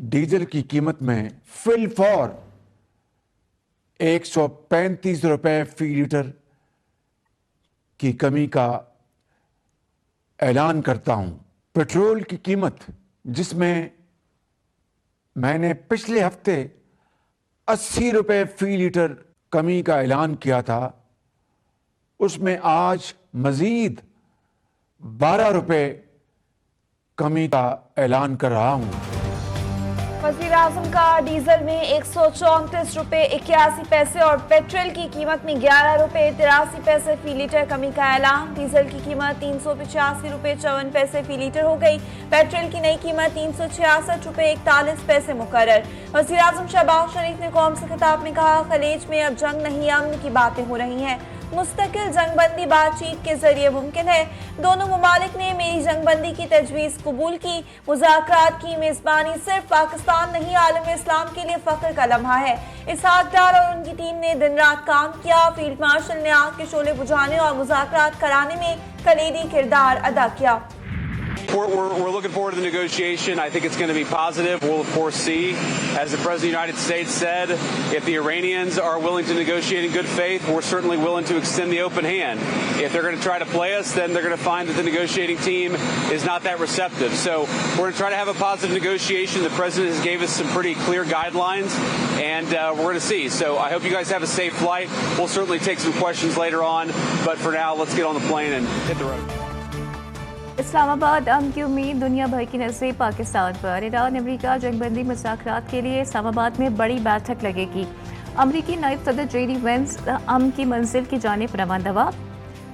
Diesel की कीमत में फिल फॉर 135 रुपए फी लीटर की कमी का ऐलान करता हूं। पेट्रोल की कीमत जिसमें मैंने पिछले हफ्ते 80 रुपए फी लीटर कमी का ऐलान किया था, उसमें आज मजीद 12 रुपए कमी का ऐलान कर रहा हूं। वज़ीर आज़म का डीजल में 134 रुपए 81 पैसे और पेट्रोल की कीमत में 11 रुपए 83 पैसे फी लीटर कमी का ऐलान। डीजल की कीमत 385 रुपए 54 पैसे फी लीटर हो गई। पेट्रोल की नई कीमत 366 रुपए 41 पैसे मुकर्रर। वज़ीर आज़म शहबाज शरीफ ने कौम से खिताब में कहा, खलीज में अब जंग नहीं अमन की बातें हो रही हैं। मुस्तकिल जंगबंदी बातचीत के जरिए मुमकिन है। दोनों मुमालिक ने मेरी जंगबंदी की तजवीज़ कबूल की। मुज़ाकरात की मेज़बानी सिर्फ पाकिस्तान नहीं, आलम इस्लाम के लिए फ़ख्र का लम्हा है। इसहाक डार और उनकी टीम ने दिन रात काम किया। फील्ड मार्शल ने आग के शोले बुझाने और मुज़ाकरात कराने में कलीदी किरदार अदा किया। We're looking forward to the negotiation. I think it's going to be positive. We'll, of course, see. As the President of the United States said, if the Iranians are willing to negotiate in good faith, we're certainly willing to extend the open hand. If they're going to try to play us, then they're going to find that the negotiating team is not that receptive. So we're going to try to have a positive negotiation. The President has gave us some pretty clear guidelines, and we're going to see. So I hope you guys have a safe flight. We'll certainly take some questions later on, but for now, let's get on the plane and hit the road. Islamabad अमन की उम्मीद, दुनिया भर की नज़रें पाकिस्तान पर। Iran America जंगबंदी मुज़ाकरात के लिए इस्लामाबाद में बड़ी बैठक लगेगी। अमरीकी नायब सदर जेडी वेंस अमन की मंजिल की जानिब रवानदवा।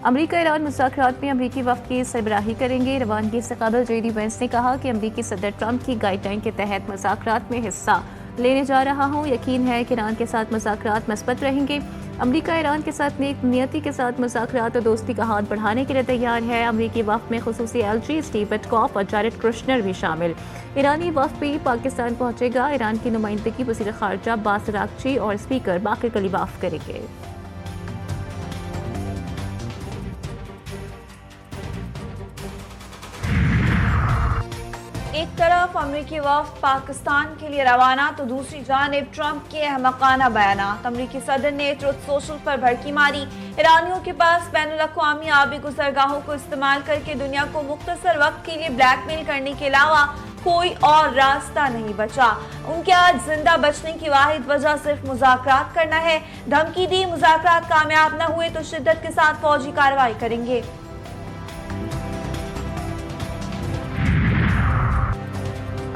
अमरीका ईरान मुज़ाकरात में अमरीकी वफ़द की सरबराही करेंगे। रवानगी से कबल जेडी वेंस ने कहा कि अमरीकी सदर ट्रंप की गाइडलाइन के तहत मुज़ाकरात में हिस्सा लेने जा रहा हूँ। यकीन है कि ईरान के साथ मुज़ाकरात मस्बत रहेंगे। अमरीका ईरान के साथ नेक नियति के साथ मुज़ाकरात और दोस्ती का हाथ बढ़ाने के लिए तैयार है। अमरीकी वफ़द में खुसूसी एलजी, स्टीव विटकॉफ और जारेड कुश्नर भी शामिल। ईरानी वफ़द भी पाकिस्तान पहुँचेगा। ईरान की नुमाइंदगी वज़ीर ख़ारजा अब्बास अराग़ची और स्पीकर बाक़िर कलीबाफ करेंगे। एक तरफ अमरीकी वफ़द पाकिस्तान के लिए रवाना तो दूसरी जानिब ट्रंप के अहमकाना बयानात। अमरीकी सदर ने ट्रुथ सोशल पर भड़की मारी। ईरानियों के पास बैनुल-अक़वामी आबी गुज़रगाहों को इस्तेमाल करके दुनिया को मुख्तसर वक्त के लिए ब्लैकमेल करने के अलावा कोई और रास्ता नहीं बचा। उनके आज जिंदा बचने की वाहिद वजह सिर्फ मुज़ाकरात करना है। धमकी दी, मुज़ाकरात कामयाब न हुए तो शिद्दत के साथ फौजी कार्रवाई करेंगे।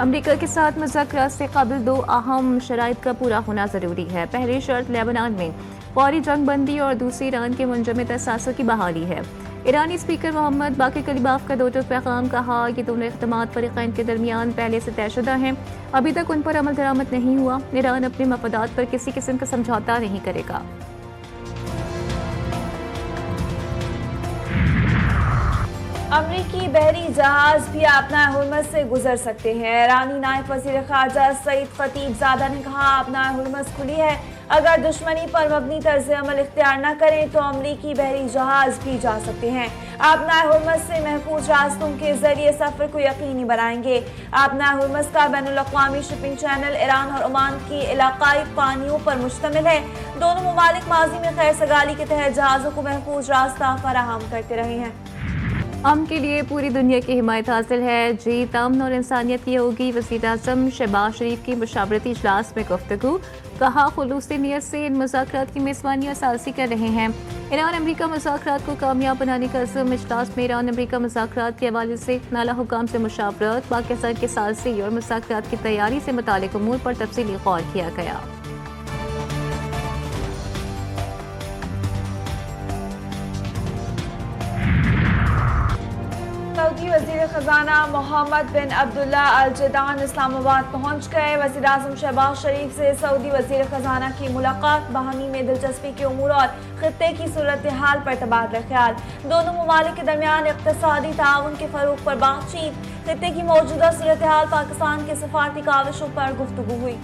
अमरीका के साथ मुज़ाकरात से कबल दो अहम शराइत का पूरा होना ज़रूरी है। पहली शर्त लेबनान में फौरी जंग बंदी और दूसरी ईरान के मुंजमद असासों की बहाली है। ईरानी स्पीकर मोहम्मद बाक़िर कलीबाफ का दो टूक पैगाम कहा कि दोनों इख्तिमात फ़रीक़ैन के दरमियान पहले से तयशुदा हैं, अभी तक उन पर अमल दरामद नहीं हुआ। ईरान अपने मफादात पर किसी किस्म का समझौता नहीं करेगा। अमरीकी बहरी जहाज भी अपना हुर्मज़ से गुजर सकते हैं। ईरानी नायब वज़ीर ख़ारजा सईद ख़तीबज़ादा ने कहा, अपना हुर्मज़ खुली है, अगर दुश्मनी पर मबनी तर्ज़ अमल इख्तियार न करें तो अमरीकी बहरी जहाज भी जा सकते हैं। अपना हुर्मज़ से महफूज रास्तों के जरिए सफ़र को यकीनी बनाएंगे। अपना हुर्मज़ का बैनुल-अक़वामी शिपिंग चैनल ईरान और ओमान की इलाक़ाई पानियों पर मुश्तमिल है। दोनों मुमालिक माजी में खैर सगाली के तहत जहाज़ों को महफूज रास्ता फराहम करते रहे हैं। अमन के लिए पूरी दुनिया की हिमायत हासिल है। जीत अमन और इंसानियत की होगी। वज़ीर आज़म शहबाज शरीफ की मुशावरती इजलास में गुफ्तगू, कहा खुलूसी नियत से इन मुज़ाकरात की मेज़बानी और सालसी कर रहे हैं। ईरान अमरीका मुज़ाकरात को कामयाब बनाने का अज़्म। इजलास में ईरान अमरीका मुज़ाकरात के हवाले से नाला हुकाम से मुशावरत, पाकिस्तान के सालसी और मुज़ाकरात की तैयारी से मुताल्लिक़ उमूर पर तफसीली गौर किया गया। सऊदी वज़ीर ख़ज़ाना मोहम्मद बिन अब्दुल्ला अल जदान इस्लामाबाद पहुँच गए। वज़ीर आज़म शहबाज शरीफ से सऊदी वज़ीर ख़ज़ाना की मुलाकात, बहानी में दिलचस्पी के उमूर और ख़ित्ते की सूरत हाल पर तबादला ख्याल। दोनों ममालिक के दरमियान इक़्तिसादी ताउन के फ़रोग़ पर बातचीत, ख़ित्ते की मौजूदा सूरत हाल, पाकिस्तान के सफ़ारती काविशों पर गुफ्तगू हुई।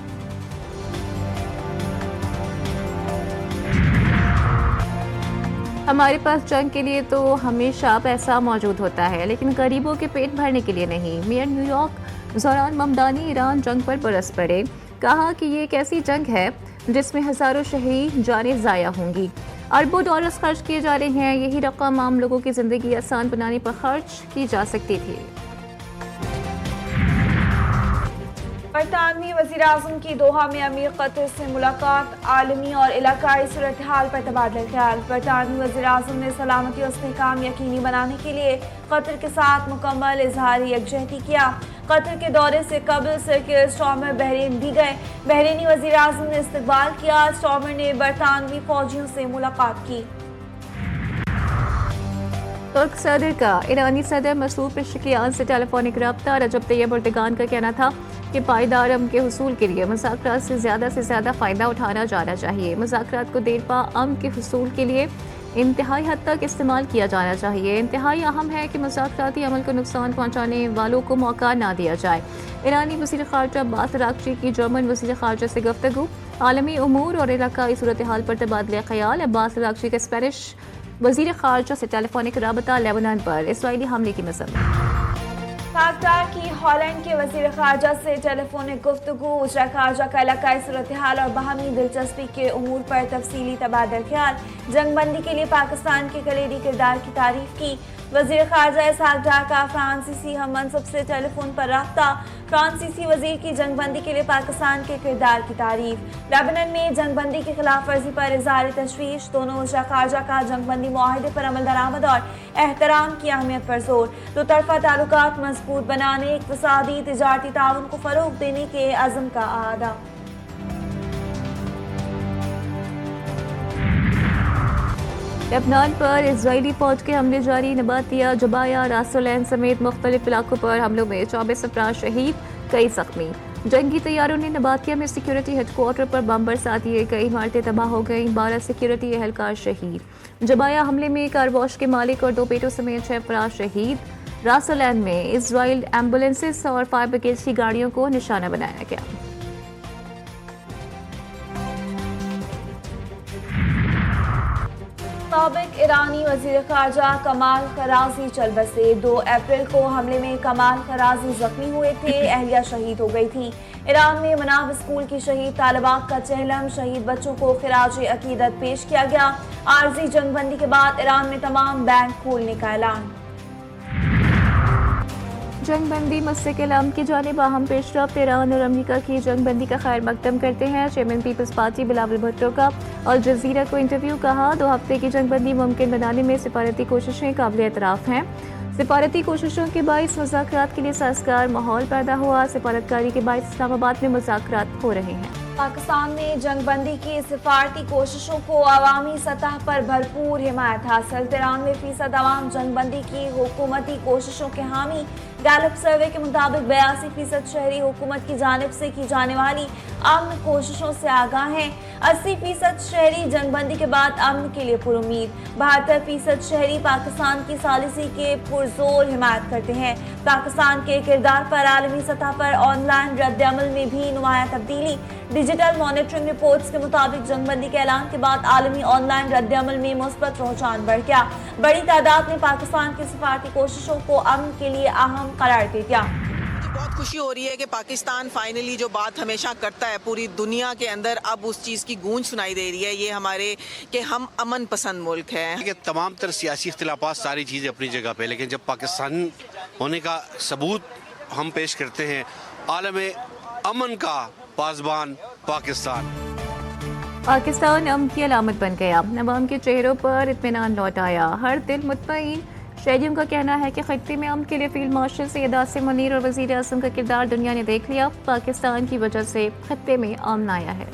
हमारे पास जंग के लिए तो हमेशा पैसा मौजूद होता है, लेकिन गरीबों के पेट भरने के लिए नहीं। Mayor New York Zoran Mamdani Iran जंग पर बरस पड़े, कहा कि ये एक ऐसी जंग है जिसमें हज़ारों शहीद जानें ज़ाया होंगी। अरबों डॉलर्स खर्च किए जा रहे हैं, यही रकम आम लोगों की ज़िंदगी आसान बनाने पर खर्च की जा सकती थी। बरतानवी वज़ीर-ए-आज़म की दोहा में अमीर कतर से मुलाकात, आलमी और इलाकाई सूरत हाल पर तबादला ख्याल। बरतानवी वज़ीर-ए-आज़म ने सलामती और इस्तेहकाम यकीनी बनाने के लिए कतर के साथ मुकम्मल इजहारी यकजहती किया। कतर के दौरे से कबल सर्किल स्टॉर्मर बहरीन भी गए। बहरीनी वज़ीर-ए-आज़म ने इस्तकबाल किया। स्टॉर्मर ने बरतानवी फौजियों से मुलाकात की। तुर्क सदर का ईरानी सदर मसूद पेशकियान से टेलीफोनिक रब्ता। रजब तैयब एर्दोगान का कहना था कि पायदार अमन के हुसूल के लिए मुज़ाकरात से ज़्यादा फ़ायदा उठाना जाना चाहिए। मुज़ाकरात को देरपा अमन के हुसूल के लिए इंतहाई हद तक इस्तेमाल किया जाना चाहिए। इंतहाई अहम है कि मुज़ाकराती अमल को नुकसान पहुँचाने वालों को मौका ना दिया जाए। ईरानी वज़ीर ख़ारजा अब्बास अराग़ची की जर्मन वज़ीर ख़ारजा से गुफ्तगू, आलमी उमूर और इलाकाई सूरत हाल पर तबादला ख़याल। अब्बास अराग़ची का स्पेनिश वज़ीर ख़ारजा से टेलीफोनिक रबता। लेबनान पर इसराइली हमले की मज़म्मत। सागदार की हॉलैंड के वज़ीर ख़ारजा से टेलीफोनिक गुफ्तगू, वज़ीर ख़ारजा का इलाकाई सूरत हाल और बाहमी दिलचस्पी के उमूर पर तफसीली तबादला ख्याल। जंगबंदी के लिए पाकिस्तान के कलीदी किरदार की तारीफ की। वज़ीर ख़ारजा सागदार का फ्रांसीसी हम मनसब से टेलीफोन पर रब्ता। फ्रांसीसी वज़ीर की जंगबंदी के लिए पाकिस्तान के किरदार की तारीफ। लेबनान में जंगबंदी की खिलाफ वर्जी पर इज़हार तशवीश। दोनों वज़ीर ख़ारजा का जंगबंदी मुआहदे पर अमल दरामद और एहतराम की अहमियत पर जोर। दो तरफ़ा ताल्लुकात मजबूत बनाने, इक़्तिसादी तिजारती ताउन को फ़रोग़ देने के अज़्म का आदा। लेबनान पर इजरायली फौज के हमले जारी। नबातिया, जबाया, रासुलैन समेत मुख्तलिफ इलाकों पर हमलों में 24 अफराद शहीद, कई जख्मी। जंगी तैयारों ने नबातिया में सिक्योरिटी हेडक्वार्टर पर बम बरसा दिए, कई इमारतें तबाह हो गईं, 12 सिक्योरिटी एहलकार शहीद। जबाया हमले में कार वॉश के मालिक और 2 बेटों समेत 6 अफराद शहीद। रासुलैन में इजराइल एम्बुलेंसेस और फायर ब्रिगेड की गाड़ियों को निशाना बनाया गया। साबिक ईरानी वज़ीर ख़ारजा कमाल खराजी चल बसे। 2 अप्रैल को हमले में कमाल खराजी जख्मी हुए थे, अहलिया शहीद हो गई थी। ईरान में मनाब स्कूल की शहीद तालिबात का चहलम, शहीद बच्चों को खिराज अकीदत पेश किया गया। आर्जी जंगबंदी के बाद ईरान में तमाम बैंक खोलने का ऐलान। जंगबंदी मस्से के अमन की जानिब अहम पेशरफ्त। ईरान और अमेरिका की जंगबंदी का खैर मकदम करते हैं chairman peoples party Bilawal Bhutto का। अल जज़ीरा को इंटरव्यू, कहा 2 हफ्ते की जंगबंदी मुमकिन बनाने में सिफारती कोशिशें काबिल एतराफ़ हैं। सिफारती कोशिशों के बाइस मुज़ाकरात के लिए साज़गार माहौल पैदा हुआ। सिफारतकारी के बाइस इस्लामाबाद में मुज़ाकरात हो रहे हैं। पाकिस्तान में जंगबंदी की सिफारती कोशिशों को अवामी सतह पर भरपूर हिमायत हासिल। 93% अवाम जंगबंदी की हुकूमती कोशिशों के हामी। गैलप सर्वे के मुताबिक 82% शहरी हुकूमत की जानिब से की जाने वाली अमन कोशिशों से आगाह हैं। 80% शहरी जंगबंदी के बाद अमन के लिए पुरुमीद। 72% शहरी पाकिस्तान की सालिसी के पुरजोर हिमायत करते हैं। पाकिस्तान के किरदार पर आलमी सतह पर ऑनलाइन रद्द-ए-अमल में भी नुमाया तब्दीली। डिजिटल मॉनिटरिंग रिपोर्ट्स के मुताबिक जंगबंदी के ऐलान के बाद आलमी ऑनलाइन रद्द-ए-अमल में मुस्बत रुझान बढ़ गया। बड़ी तादाद में पाकिस्तान की सिफारती कोशिशों को अमन के लिए अहम करार दे दिया। बहुत खुशी हो रही है कि पाकिस्तान फाइनली जो बात हमेशा करता है पूरी दुनिया के अंदर, अब उस चीज़ की गूंज सुनाई दे रही है। ये हमारे कि हम अमन पसंद मुल्क है। कि तमाम तरह सियासी इख्तिलाफात सारी चीज़ें अपनी जगह पे, लेकिन जब पाकिस्तान होने का सबूत हम पेश करते हैं, आलम अमन का पासबान पाकिस्तान। पाकिस्तान अमन की अलामत बन गया। अवाम के चेहरों पर इत्मीनान लौट आया, हर दिल मुतमईन। शहरियों का कहना है कि खत्ते में अमन के लिए फील्ड मार्शल सैयद आसिम मुनीर और वज़ीर आज़म का किरदार दुनिया ने देख लिया। पाकिस्तान की वजह से खत्ते में अमन आया है।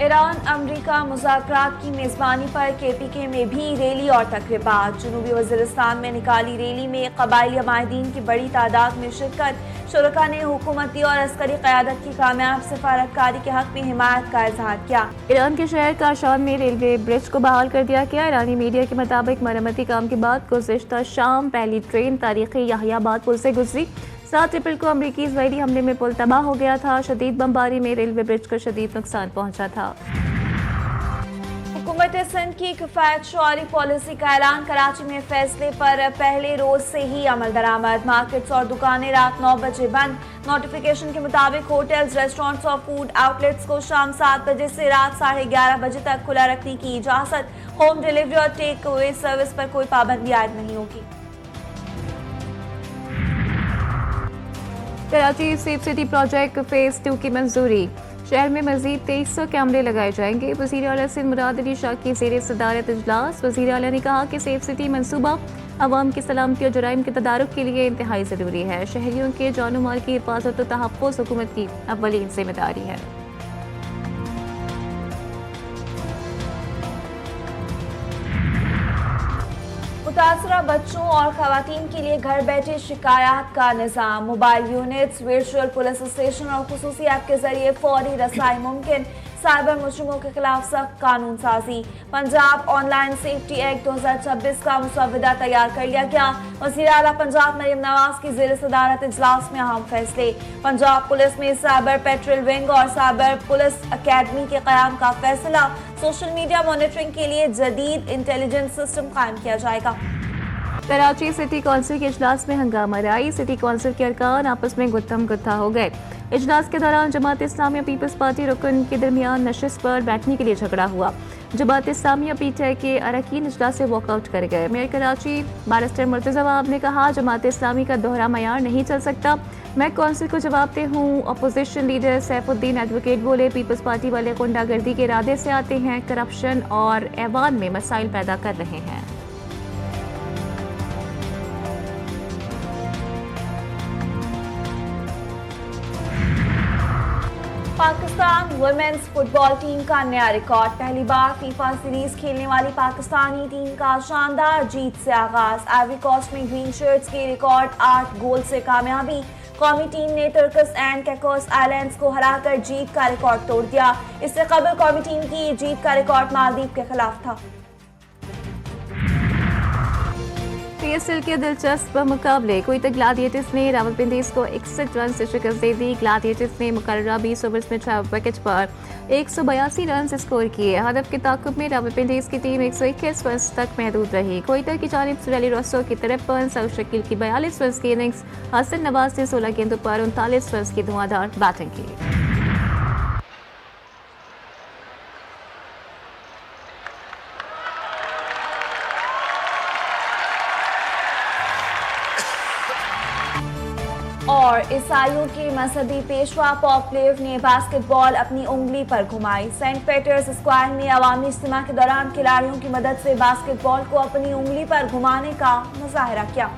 ईरान अमरीका मुज़ाकरात की मेज़बानी पर KPK में भी रैली और तकरीबात। जनूबी वज़ीरिस्तान में निकाली रैली में क़बाइली माहिदीन की बड़ी तादाद में शिरकत। शुरका ने हुकूमती और अस्करी क़यादत की कामयाब सिफारतकारी के हक में हिमायत का इजहार किया। ईरान के शहर काशान में रेलवे ब्रिज को बहाल कर दिया गया। ईरानी मीडिया के मुताबिक मरम्मती काम के बाद गुज़िश्ता शाम पहली ट्रेन तारीखी याहियाबाद पुल से गुजरी। 7 अप्रैल को अमरीकी इजरायली हमले में पुल तबाह हो गया था। शदीद बमबारी में रेलवे ब्रिज को शदीद नुकसान पहुंचा था। हुकूमत सिंध की किफायत शौरी पॉलिसी का ऐलान। कराची में फैसले पर पहले रोज से ही अमल दरामद। मार्केट्स और दुकानें रात 9 बजे बंद। नोटिफिकेशन के मुताबिक होटल्स, रेस्टोरेंट्स और फूड आउटलेट्स को शाम 7 बजे से रात 11:30 बजे तक खुला रखने की इजाजत। होम डिलीवरी और टेक अवे सर्विस पर कोई पाबंदी आयद नहीं होगी। Karachi safe city project phase 2 की मंजूरी। शहर में मजीद 2300 कैमरे लगाए जाएंगे। वज़ीर आला सिंध मुराद अली शाह की ज़ेर सदारत इजलास। वज़ीर आला ने कहा कि सेफ सिटी मनसूबा अवाम की सलामती और जराइम के तदारुक के लिए इंतहाई ज़रूरी है। शहरियों के जान माल की हिफाजत और तहफ़्फ़ुज़ हुकूमत की अव्वलीन जिम्मेदारी है। मुतासरा बच्चों और खवातीन के लिए घर बैठे शिकायत का निज़ाम। Mobile units, virtual police station और खुसूसी ऐप के जरिए फौरी रसाई मुमकिन। साइबर मुजरिमों के खिलाफ सख्त कानून साजी। पंजाब ऑनलाइन सेफ्टी एक्ट 2026 का मुसवदा तैयार कर लिया गया। वज़ीर आला पंजाब मरियम नवाज की ज़ेर सदारत इजलास में अहम फैसले। पंजाब पुलिस में साइबर पेट्रोल विंग और साइबर पुलिस अकेडमी के क़याम का फैसला। सोशल मीडिया मॉनिटरिंग के लिए जदीद इंटेलिजेंस सिस्टम कायम किया जाएगा। कराची सिटी कौंसिल के इजलास में हंगामा राई। सिटी कौंसिल के अरकान आपस में गुत्थम गुत्था हो गए। इजलास के दौरान जमात इस्लामिया पीपल्स पार्टी रुकन के दरमियान नशिस्त पर बैठने के लिए झगड़ा हुआ। जमात इस्लामिया पीटीआई के अरकान इजलास से वॉकआउट कर गए। मेयर कराची बैरिस्टर मुर्तज़ा वहाब ने कहा, जमात इस्लामी का दोहरा मयार नहीं चल सकता। मैं कौंसिल को जवाबदेह हूँ। अपोजिशन लीडर सैफुद्दीन एडवोकेट बोले, पीपल्स पार्टी वाले गुंडागर्दी के इरादे से आते हैं, करप्शन और ऐवान में मसाइल पैदा कर रहे हैं। पाकिस्तान वुमेन्स फुटबॉल टीम का नया रिकॉर्ड। पहली बार फीफा सीरीज खेलने वाली पाकिस्तानी टीम का शानदार जीत से आगाज। आइवरी कोस्ट में ग्रीन शर्ट्स के रिकॉर्ड 8 गोल से कामयाबी। कौमी टीम ने तुर्कस एंड कैकोस आइलैंड्स को हराकर जीत का रिकॉर्ड तोड़ दिया। इससे कबल कौमी टीम की जीत का रिकॉर्ड मालदीव के खिलाफ था। पीएसएल के दिलचस्प मुकाबले। कोयटा ग्लैडिएटर्स ने रावलपिंडी को 61 रन से शिकस्त दे दी। ग्लैडिएटर्स ने मुकर्ररा 20 ओवर्स में 6 विकेट पर 182 रन स्कोर किए। हदफ के ताकुब में रावलपिंडी की टीम 121 रन तक महदूद रही। कोयटा की जानिब से अली रसो की 53, सऊद शकील की 42 रन की इनिंग्स, हसन नवाज ने 16 गेंदों पर 39 रन की धुआंधार बैटिंग की। और ईसाइयों के मजहबी पेशवा पॉपलेव ने बास्केटबॉल अपनी उंगली पर घुमाई। सेंट पीटर्स स्क्वायर में अवामी इज्तिमा के दौरान खिलाड़ियों की मदद से बास्केटबॉल को अपनी उंगली पर घुमाने का मुजाहरा किया।